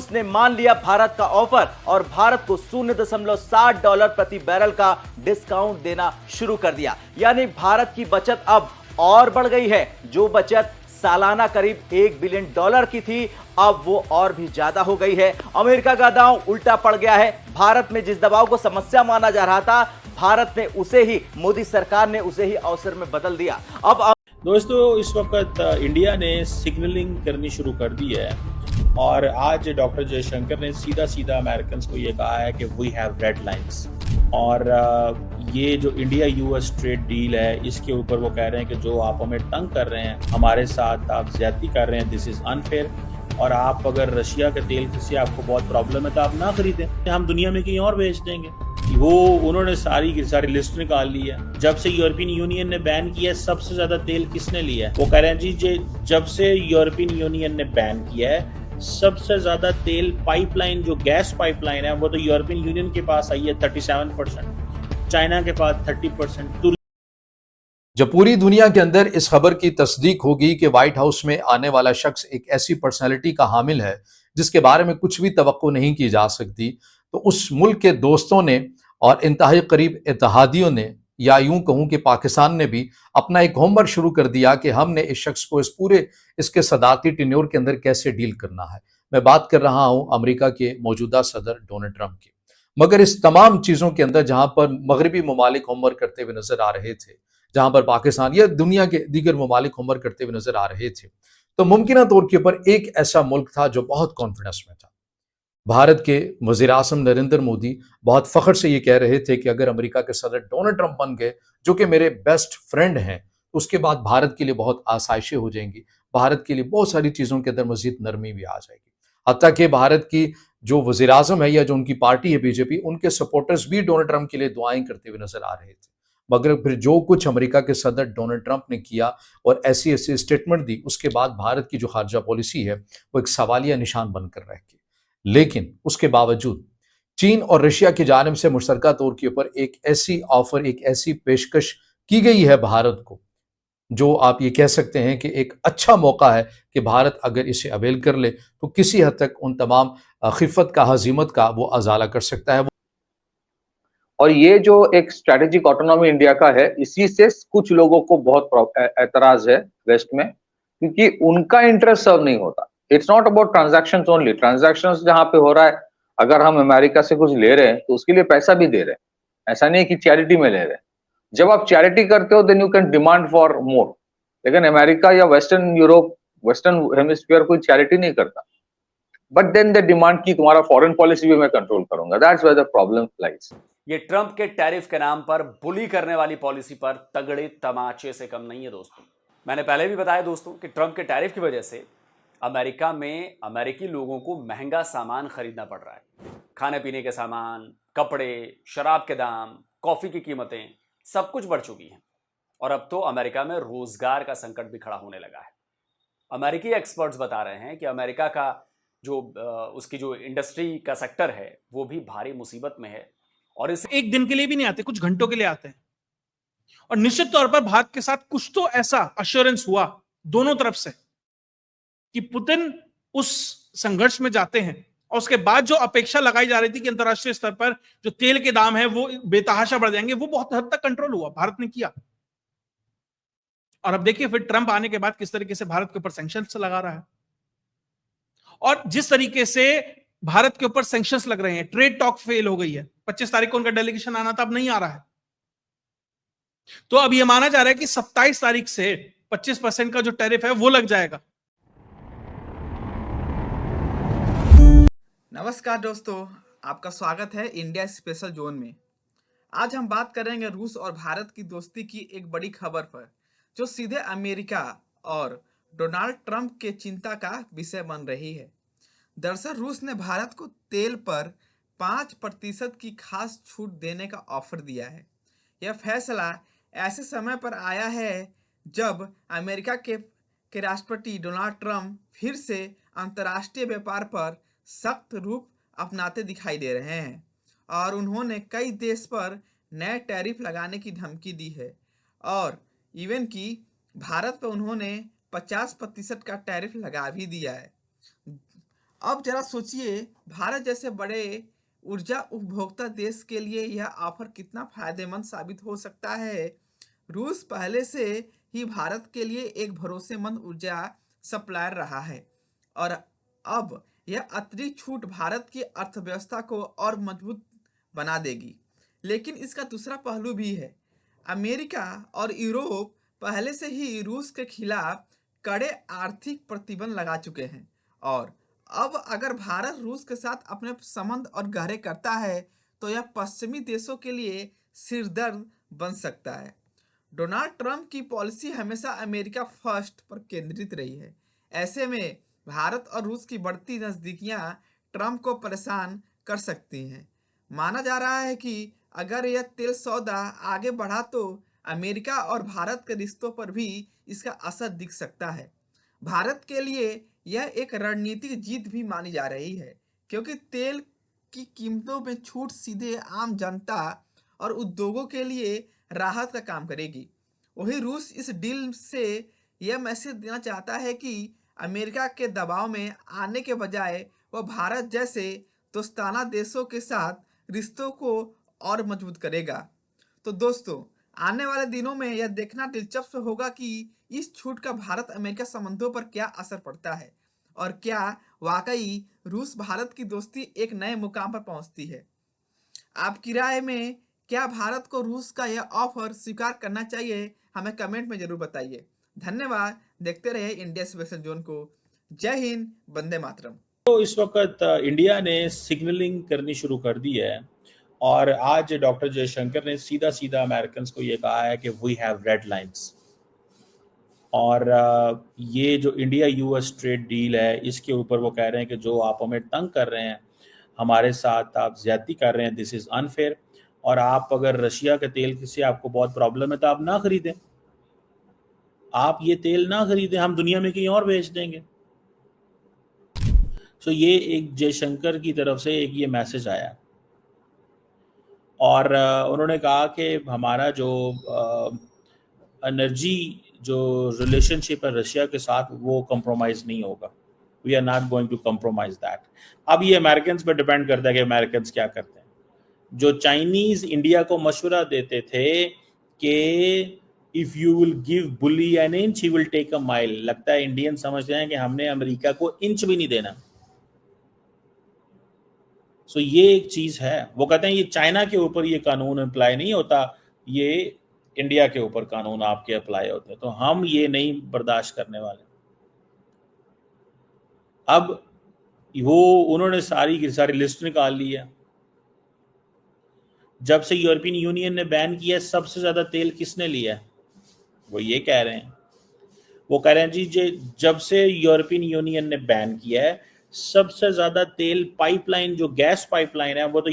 उसने मान लिया भारत का ऑफर और भारत को $0.60 प्रति बैरल का डिस्काउंट देना शुरू कर दिया। यानी भारत की बचत अब और बढ़ गई है। जो बचत सालाना करीब $1 बिलियन की थी, अब वो और भी ज्यादा हो गई है। अमेरिका का दांव उल्टा पड़ गया है। भारत में जिस दबाव को समस्या माना जा रहा था, भारत ने उसे ही, मोदी सरकार ने उसे ही अवसर में बदल दिया। अब दोस्तों, इस वक्त इंडिया ने सिग्नलिंग करनी शुरू कर दी है और आज डॉक्टर जयशंकर ने सीधा सीधा अमेरिकन को ये कहा है कि वी हैव रेड लाइंस। और ये जो इंडिया यूएस ट्रेड डील है, इसके ऊपर वो कह रहे हैं कि जो आप हमें तंग कर रहे हैं, हमारे साथ आप ज्यादती कर रहे हैं, दिस इज अनफेयर। और आप अगर रशिया के तेल से आपको बहुत प्रॉब्लम है तो आप ना खरीदें, हम दुनिया में कहीं और बेच देंगे। वो उन्होंने सारी की सारी लिस्ट निकाल ली है। जब से यूरोपियन यूनियन ने बैन किया है, सबसे ज्यादा तेल किसने लिया है? वो कह रहे हैं जी जब से यूरोपियन यूनियन ने बैन किया है, सबसे ज्यादा तेल पाइपलाइन, जो गैस पाइपलाइन है, वो तो यूरोपियन यूनियन के पास आई है 37%, चाइना के पास 30%। जब पूरी दुनिया के अंदर इस खबर की तस्दीक होगी कि व्हाइट हाउस में आने वाला शख्स एक ऐसी पर्सनैलिटी का हामिल है जिसके बारे में कुछ भी तवक्को नहीं की जा सकती, तो उस मुल्क के दोस्तों ने और इंतहाई करीब इत्तेहादियों ने, या यूं कहूं कि पाकिस्तान ने भी अपना एक होमवर्क शुरू कर दिया कि हमने इस शख्स को इसके सदारती टेन्योर के अंदर कैसे डील करना है। मैं बात कर रहा हूं अमेरिका के मौजूदा सदर डोनाल्ड ट्रंप की। मगर इस तमाम चीजों के अंदर जहां पर मगरबी ममालिक होमवर्क करते हुए नजर आ रहे थे, जहां पर पाकिस्तान या दुनिया के दीगर ममालिक होमवर्क करते हुए नजर आ रहे थे, तो मुमकिन तौर के ऊपर एक ऐसा मुल्क था जो बहुत कॉन्फिडेंस में था। भारत के वजीर आज़म नरेंद्र मोदी बहुत फख्र से ये कह रहे थे कि अगर अमेरिका के सदर डोनाल्ड ट्रंप बन गए, जो कि मेरे बेस्ट फ्रेंड हैं, तो उसके बाद भारत के लिए बहुत आसाइशें हो जाएंगी, भारत के लिए बहुत सारी चीज़ों के अंदर मजीद नरमी भी आ जाएगी। हत्ता कि भारत की जो वजीर आज़म है या जो उनकी पार्टी है बीजेपी, उनके सपोर्टर्स भी डोनाल्ड ट्रंप के लिए दुआएं करते हुए नजर आ रहे थे। मगर फिर जो कुछ अमेरिका के सदर डोनाल्ड ट्रंप ने किया और ऐसी ऐसी स्टेटमेंट दी, उसके बाद भारत की जो खारजा पॉलिसी है वो एक सवालिया निशान बनकर रह गई। लेकिन उसके बावजूद चीन और रशिया की जानिब से मुश्तरका तौर के ऊपर एक ऐसी ऑफर, एक ऐसी पेशकश की गई है भारत को, जो आप ये कह सकते हैं कि एक अच्छा मौका है कि भारत अगर इसे अवेल कर ले तो किसी हद तक उन तमाम खिफत का, हजीमत का वो अजाला कर सकता है। और ये जो एक स्ट्रेटेजिक ऑटोनॉमी इंडिया का है, इसी से कुछ लोगों को बहुत एतराज है वेस्ट में, क्योंकि उनका इंटरेस्ट सर्व नहीं होता। It's not about transactions only. Transactions जहां पे हो रहा है, अगर हम अमेरिका से कुछ ले रहे हैं तो उसके लिए पैसा भी दे रहे हैं, ऐसा नहीं कि चैरिटी में ले रहे हैं। जब आप चैरिटी करते हो then you can demand for more. लेकिन अमेरिका या वेस्टर्न यूरोप, वेस्टर्न हेमिस्फीयर कोई चैरिटी नहीं करता, बट देन दे डिमांड की तुम्हारा फॉरेन पॉलिसी भी मैं कंट्रोल करूंगा। That's where the problem lies. ये ट्रंप के टैरिफ के नाम पर बुली करने वाली पॉलिसी पर तगड़े तमाचे से कम नहीं है दोस्तों। मैंने पहले भी बताया दोस्तों कि ट्रंप के टैरिफ की वजह से अमेरिका में अमेरिकी लोगों को महंगा सामान खरीदना पड़ रहा है। खाने पीने के सामान, कपड़े, शराब के दाम, कॉफी की कीमतें, सब कुछ बढ़ चुकी हैं। और अब तो अमेरिका में रोजगार का संकट भी खड़ा होने लगा है। अमेरिकी एक्सपर्ट्स बता रहे हैं कि अमेरिका का उसकी जो इंडस्ट्री का सेक्टर है वो भी भारी मुसीबत में है। और इस एक दिन के लिए भी नहीं आते, कुछ घंटों के लिए आते हैं। और निश्चित तौर पर भारत के साथ कुछ तो ऐसा अश्योरेंस हुआ दोनों तरफ से कि पुतिन उस संघर्ष में जाते हैं, और उसके बाद जो अपेक्षा लगाई जा रही थी कि अंतरराष्ट्रीय स्तर पर जो तेल के दाम है वो बेतहाशा बढ़ जाएंगे, वो बहुत हद तक कंट्रोल हुआ, भारत ने किया। और अब देखिए फिर ट्रंप आने के बाद किस तरीके से भारत के ऊपर सैंक्शंस लगा रहा है, और जिस तरीके से भारत के ऊपर सैंक्शंस लग रहे हैं। ट्रेड टॉक फेल हो गई है। 25 तारीख को उनका डेलीगेशन आना था, अब नहीं आ रहा है। तो अब यह माना जा रहा है कि 27 तारीख से 25% का जो टैरिफ है वो लग जाएगा। नमस्कार दोस्तों, आपका स्वागत है इंडिया स्पेशल जोन में। आज हम बात करेंगे रूस और भारत की दोस्ती की एक बड़ी खबर पर, जो सीधे अमेरिका और डोनाल्ड ट्रंप के चिंता का विषय बन रही है। दरअसल रूस ने भारत को तेल पर 5% की खास छूट देने का ऑफर दिया है। यह फैसला ऐसे समय पर आया है जब अमेरिका के राष्ट्रपति डोनाल्ड ट्रंप फिर से अंतर्राष्ट्रीय व्यापार पर सख्त रूप अपनाते दिखाई दे रहे हैं, और उन्होंने कई देश पर नए टैरिफ लगाने की धमकी दी है। और इवन कि भारत पर उन्होंने 50% का टैरिफ लगा भी दिया है। अब जरा सोचिए, भारत जैसे बड़े ऊर्जा उपभोक्ता देश के लिए यह ऑफर कितना फायदेमंद साबित हो सकता है। रूस पहले से ही भारत के लिए एक भरोसेमंद ऊर्जा सप्लायर रहा है और अब यह अतिरिक्त छूट भारत की अर्थव्यवस्था को और मजबूत बना देगी। लेकिन इसका दूसरा पहलू भी है। अमेरिका और यूरोप पहले से ही रूस के खिलाफ कड़े आर्थिक प्रतिबंध लगा चुके हैं और अब अगर भारत रूस के साथ अपने संबंध और गहरे करता है तो यह पश्चिमी देशों के लिए सिरदर्द बन सकता है। डोनाल्ड ट्रंप की पॉलिसी हमेशा अमेरिका फर्स्ट पर केंद्रित रही है। ऐसे में भारत और रूस की बढ़ती नजदीकियां ट्रंप को परेशान कर सकती हैं। माना जा रहा है कि अगर यह तेल सौदा आगे बढ़ा तो अमेरिका और भारत के रिश्तों पर भी इसका असर दिख सकता है। भारत के लिए यह एक रणनीतिक जीत भी मानी जा रही है क्योंकि तेल की कीमतों में छूट सीधे आम जनता और उद्योगों के लिए राहत का काम करेगी। वहीं रूस इस डील से यह मैसेज देना चाहता है कि अमेरिका के दबाव में आने के बजाय वह भारत जैसे दोस्ताना देशों के साथ रिश्तों को और मजबूत करेगा। तो दोस्तों, आने वाले दिनों में यह देखना दिलचस्प होगा कि इस छूट का भारत अमेरिका संबंधों पर क्या असर पड़ता है और क्या वाकई रूस भारत की दोस्ती एक नए मुकाम पर पहुंचती है। आपकी राय में क्या भारत को रूस का यह ऑफर स्वीकार करना चाहिए? हमें कमेंट में जरूर बताइए। धन्यवाद। देखते रहे इंडिया स्पेशल जोन को। जय हिंद, वंदे मातरम। तो इस वक्त इंडिया ने सिग्नलिंग करनी शुरू कर दी है और आज डॉक्टर जयशंकर ने सीधा सीधा अमेरिकन को ये कहा है कि वी हैव रेड लाइंस। और ये जो इंडिया यूएस ट्रेड डील है इसके ऊपर वो कह रहे हैं कि जो आप हमें तंग कर रहे हैं, हमारे साथ आप ज्यादती कर रहे हैं, दिस इज अनफेयर। और आप अगर रशिया के तेल से आपको बहुत प्रॉब्लम है तो आप ना खरीदें, आप ये तेल ना खरीदें, हम दुनिया में कहीं और बेच देंगे। सो ये एक जयशंकर की तरफ से एक ये मैसेज आया और उन्होंने कहा कि हमारा जो एनर्जी जो रिलेशनशिप है रशिया के साथ वो कंप्रोमाइज नहीं होगा। We are not going to compromise that. अब ये अमेरिकन पे डिपेंड करता है कि अमेरिकन क्या करते हैं। जो चाइनीज इंडिया को मशवरा देते थे कि if you will give bully an inch he will take a mile, लगता है इंडियन समझते हैं कि हमने अमेरिका को इंच भी नहीं देना। सो ये एक चीज है। वो कहते हैं ये चाइना के ऊपर ये कानून अप्लाई नहीं होता, ये इंडिया के ऊपर कानून आपके अप्लाई होते हैं, तो हम ये नहीं बर्दाश्त करने वाले। अब वो उन्होंने सारी की सारी लिस्ट निकाल ली है। जब से यूरोपियन यूनियन ने बैन किया सबसे ज्यादा तेल किसने लिया है? वो ये कह रहे हैं, वो कह रहे हैं जी जब से यूरोपियन यूनियन ने बैन किया है सबसे ज्यादा तेल पाइपलाइन जो गैस पाइपलाइन है वो तो